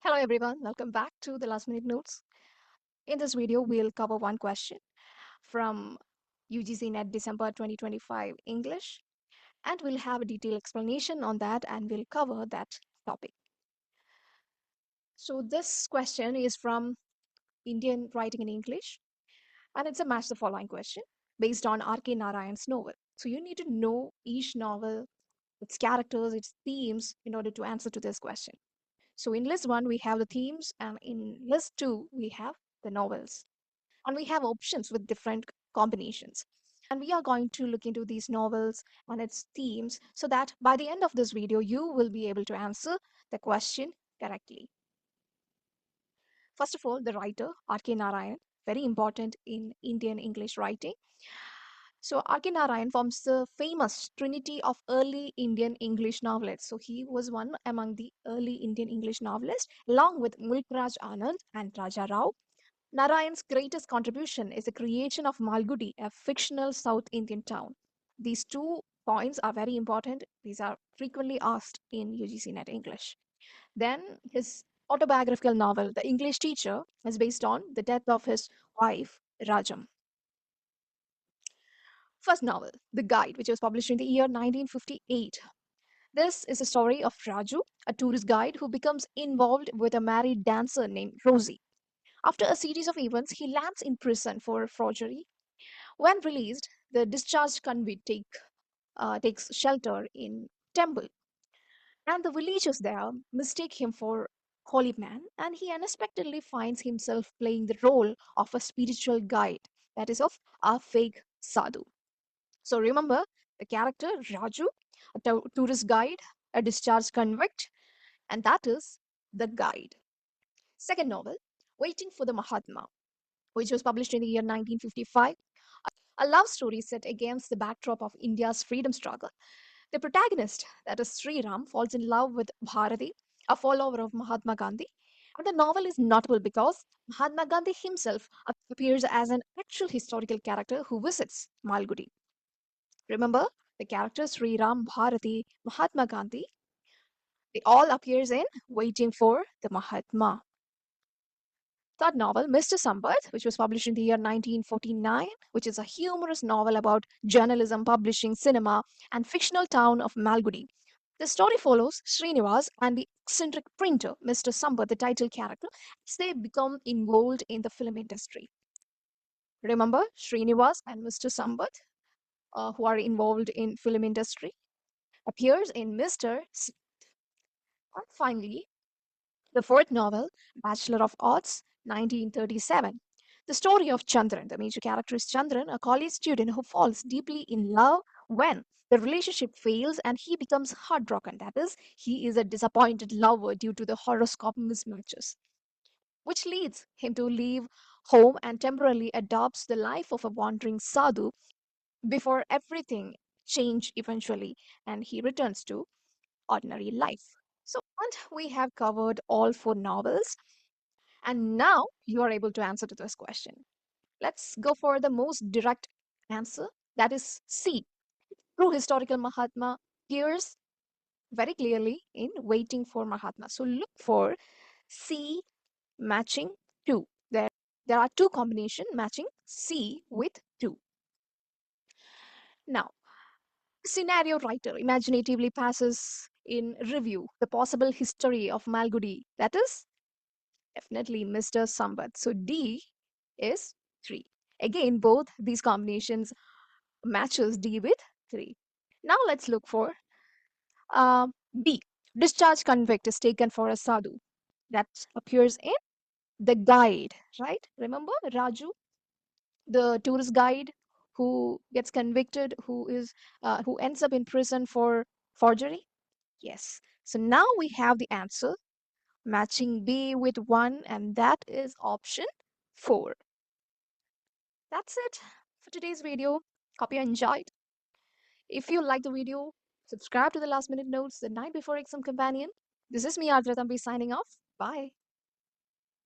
Hello everyone, welcome back to the last minute notes. In this video, we'll cover one question from UGC NET December 2025 English, and we'll have a detailed explanation on that and we'll cover that topic. So, this question is from Indian Writing in English, and it's a match the following question based on R.K. Narayan's novel. So, you need to know each novel, its characters, its themes in order to answer to this question. So, in list one, we have the themes, and in list two, we have the novels. And we have options with different combinations. And we are going to look into these novels and its themes so that by the end of this video, you will be able to answer the question correctly. First of all, the writer, R.K. Narayan, very important in Indian English writing. So, R.K. Narayan forms the famous trinity of early Indian English novelists. So, he was one among the early Indian English novelists, along with Mulkraj Anand and Raja Rao. Narayan's greatest contribution is the creation of Malgudi, a fictional South Indian town. These two points are very important. These are frequently asked in UGC NET English. Then his autobiographical novel, The English Teacher, is based on the death of his wife, Rajam. First novel, The Guide, which was published in the year 1958. This is a story of Raju, a tourist guide who becomes involved with a married dancer named Rosie. After a series of events, he lands in prison for forgery. When released, the discharged convict takes shelter in temple, and the villagers there mistake him for holy man, and he unexpectedly finds himself playing the role of a spiritual guide, that is of a fake sadhu. So remember the character Raju, a tourist guide, a discharged convict, and that is the guide. Second novel, Waiting for the Mahatma, which was published in the year 1955. A love story set against the backdrop of India's freedom struggle. The protagonist, that is Sri Ram, falls in love with Bharati, a follower of Mahatma Gandhi. And the novel is notable because Mahatma Gandhi himself appears as an actual historical character who visits Malgudi. Remember, the characters Sri Ram, Bharati, Mahatma Gandhi, they all appears in Waiting for the Mahatma. Third novel, Mr. Sampath, which was published in the year 1949, which is a humorous novel about journalism, publishing, cinema, and fictional town of Malgudi. The story follows Srinivas and the eccentric printer, Mr. Sampath, the title character, as they become involved in the film industry. Remember Srinivas and Mr. Sampath, who are involved in film industry, appears in Mr. And finally, the fourth novel, Bachelor of Arts, 1937. The story of Chandran. The major character is Chandran, a college student who falls deeply in love when the relationship fails and he becomes heartbroken. That is, he is a disappointed lover due to the horoscope mismatches, which leads him to leave home and temporarily adopts the life of a wandering sadhu before everything change eventually and he returns to ordinary life. So, and we have covered all four novels. And now you are able to answer to this question. Let's go for the most direct answer. That is C. True historical Mahatma appears very clearly in Waiting for Mahatma. So look for C matching 2. There are two combination matching C with 2. Now, scenario writer imaginatively passes in review the possible history of Malgudi. That is definitely Mr. Sambat. So D is 3. Again, both these combinations matches D with 3. Now let's look for uh, B. Discharge convict is taken for a sadhu. That appears in the guide, right? Remember Raju, the tourist guide who gets convicted, who ends up in prison for forgery. Yes. So now we have the answer matching B with 1, and that is option 4. That's it for today's video. Hope you enjoyed. If you like the video, subscribe to the last minute notes, the night before exam companion. This is me, Adra Thambi, signing off. Bye.